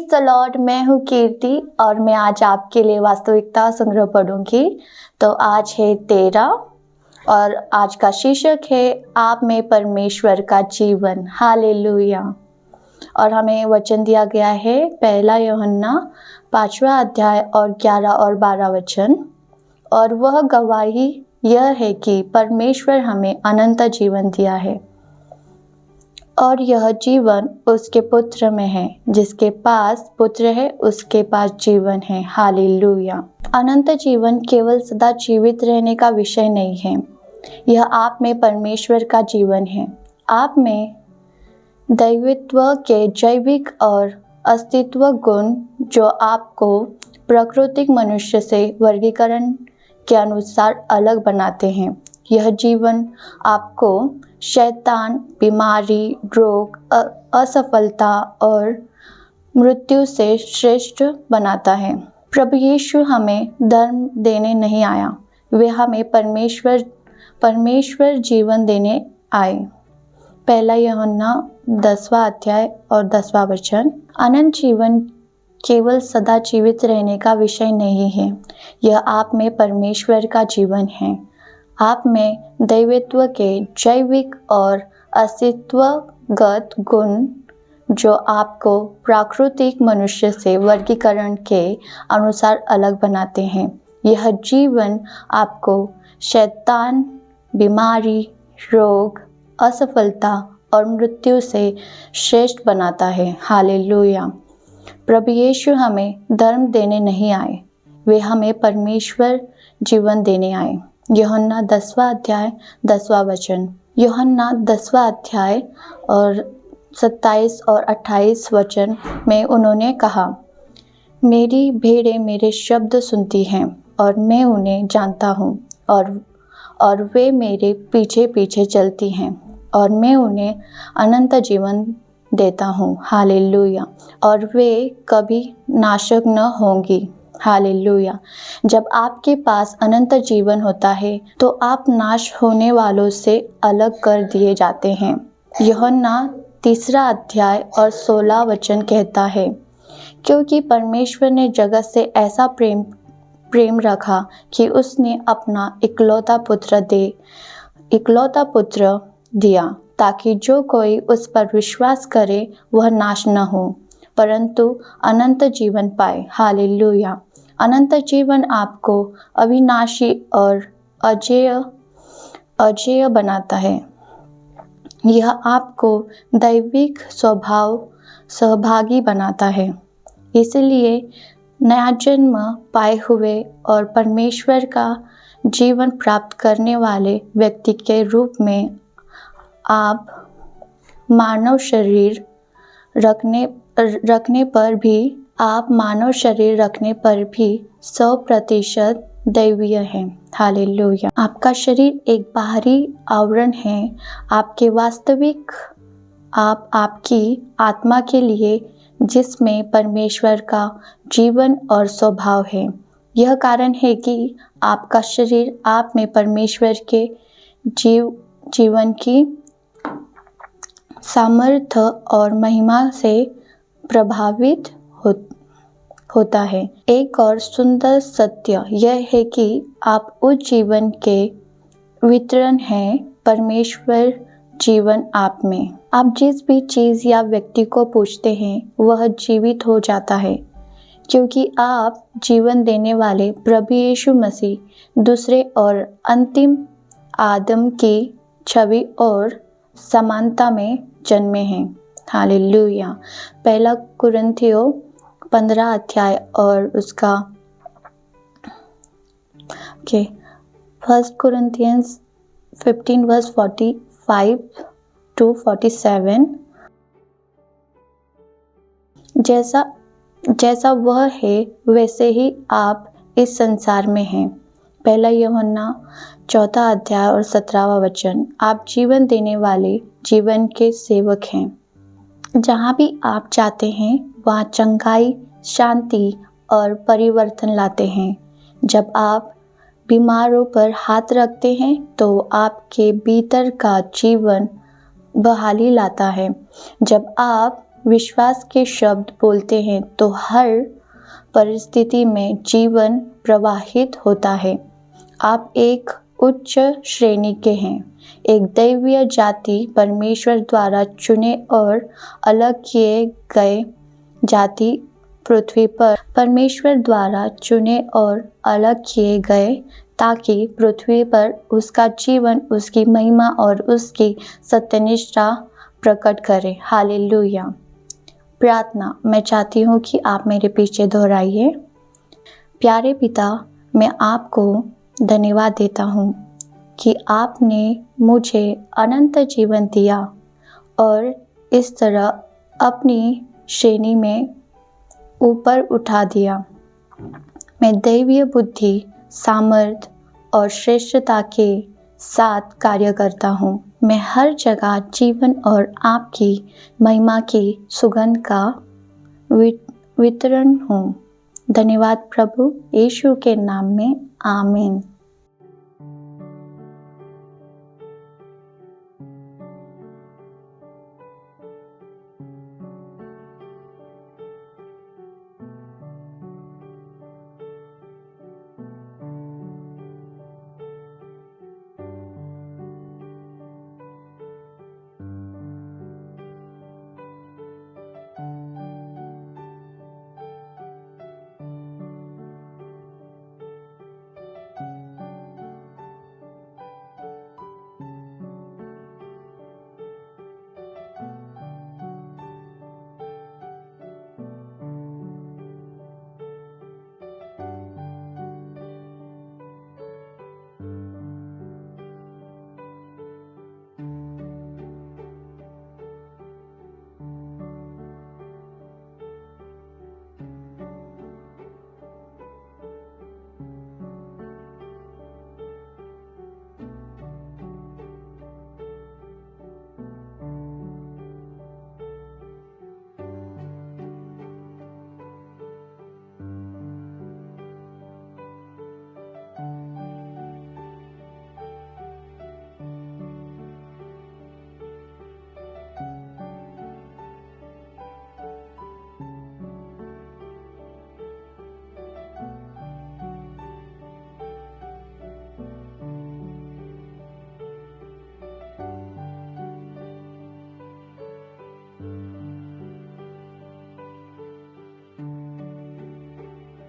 Praise the Lord. मैं हूँ कीर्ति और मैं आज आपके लिए वास्तविकता संग्रह पढ़ूंगी। तो आज है 13 और आज का शीर्षक है आप में परमेश्वर का जीवन। हालेलुया। और हमें वचन दिया गया है 1 यूहन्ना 5वां अध्याय और 11 और 12 वचन। और वह गवाही यह है कि परमेश्वर हमें अनंत जीवन दिया है और यह जीवन उसके पुत्र में है। जिसके पास पुत्र है उसके पास जीवन है। हालेलुया। अनंत जीवन केवल सदा जीवित रहने का विषय नहीं है, यह आप में परमेश्वर का जीवन है। आप में दैवित्व के जैविक और अस्तित्व गुण जो आपको प्राकृतिक मनुष्य से वर्गीकरण के अनुसार अलग बनाते हैं। यह जीवन आपको शैतान, बीमारी, रोग, असफलता और मृत्यु से श्रेष्ठ बनाता है। प्रभु यीशु हमें धर्म देने नहीं आया, वे हमें परमेश्वर जीवन देने आए। 1 यूहन्ना 10वां अध्याय और 10वां वचन। अनंत जीवन केवल सदा जीवित रहने का विषय नहीं है, यह आप में परमेश्वर का जीवन है। आप में दैवत्व के जैविक और अस्तित्वगत गुण जो आपको प्राकृतिक मनुष्य से वर्गीकरण के अनुसार अलग बनाते हैं। यह जीवन आपको शैतान, बीमारी, रोग, असफलता और मृत्यु से श्रेष्ठ बनाता है। हालेलुया। प्रभु यीशु हमें धर्म देने नहीं आए, वे हमें परमेश्वर जीवन देने आए। यूहन्ना 10वां अध्याय 10वां वचन। यूहन्ना 10वां अध्याय और 27 और 28 वचन में उन्होंने कहा, मेरी भेड़ें मेरे शब्द सुनती हैं और मैं उन्हें जानता हूँ और वे मेरे पीछे पीछे चलती हैं और मैं उन्हें अनंत जीवन देता हूँ। हालेलुया। और वे कभी नाशक न होंगी। हालेलुया। जब आपके पास अनंत जीवन होता है तो आप नाश होने वालों से अलग कर दिए जाते हैं। यूहन्ना 3 अध्याय और 16 वचन कहता है, क्योंकि परमेश्वर ने जगत से ऐसा प्रेम रखा कि उसने अपना इकलौता पुत्र दिया, ताकि जो कोई उस पर विश्वास करे वह नाश न हो परंतु अनंत जीवन पाए। हालेलुया। अनंत जीवन आपको अविनाशी और अजेय बनाता है। यह आपको दैविक स्वभाव सहभागी बनाता है। इसलिए नया जन्म पाए हुए और परमेश्वर का जीवन प्राप्त करने वाले व्यक्ति के रूप में आप मानव शरीर रखने पर भी 100% दैवीय है। हालेलुया। आपका शरीर एक बाहरी आवरण है, आपकी आत्मा के लिए जिसमें परमेश्वर का जीवन और स्वभाव है। यह कारण है कि आपका शरीर आप में परमेश्वर के जीवन की सामर्थ्य और महिमा से प्रभावित होता है। एक और सुंदर सत्य यह है कि आप उस जीवन के वितरण हैं, परमेश्वर जीवन आप में। आप जिस भी चीज़ या व्यक्ति को पूछते हैं वह जीवित हो जाता है, क्योंकि आप जीवन देने वाले प्रभु यीशु मसीह दूसरे और अंतिम आदम की छवि और समानता में जन्मे हैं। हालेलुया। 1 कुरिन्थियों 15 अध्याय और उसका 1 Corinthians 15 verse 45 to 47। जैसा वह है वैसे ही आप इस संसार में हैं। 1 यूहन्ना 4 अध्याय और 17वां वचन। आप जीवन देने वाले जीवन के सेवक हैं। जहाँ भी आप जाते हैं वहाँ चंगाई, शांति और परिवर्तन लाते हैं। जब आप बीमारों पर हाथ रखते हैं तो आपके भीतर का जीवन बहाली लाता है। जब आप विश्वास के शब्द बोलते हैं तो हर परिस्थिति में जीवन प्रवाहित होता है। आप एक उच्च श्रेणी के हैं, एक दैवीय जाति, परमेश्वर द्वारा चुने और अलग किए गए जाति, पृथ्वी पर परमेश्वर द्वारा चुने और अलग किए गए ताकि पृथ्वी पर उसका जीवन, उसकी महिमा और उसकी सत्यनिष्ठा प्रकट करे। हालेलुया। प्रार्थना, मैं चाहती हूँ कि आप मेरे पीछे दोहराइए। प्यारे पिता, मैं आपको धन्यवाद देता हूँ कि आपने मुझे अनंत जीवन दिया और इस तरह अपनी श्रेणी में ऊपर उठा दिया। मैं दैवीय बुद्धि, सामर्थ और श्रेष्ठता के साथ कार्य करता हूँ। मैं हर जगह जीवन और आपकी महिमा की सुगंध का वितरण हूँ। धन्यवाद प्रभु, यीशु के नाम में, आमीन।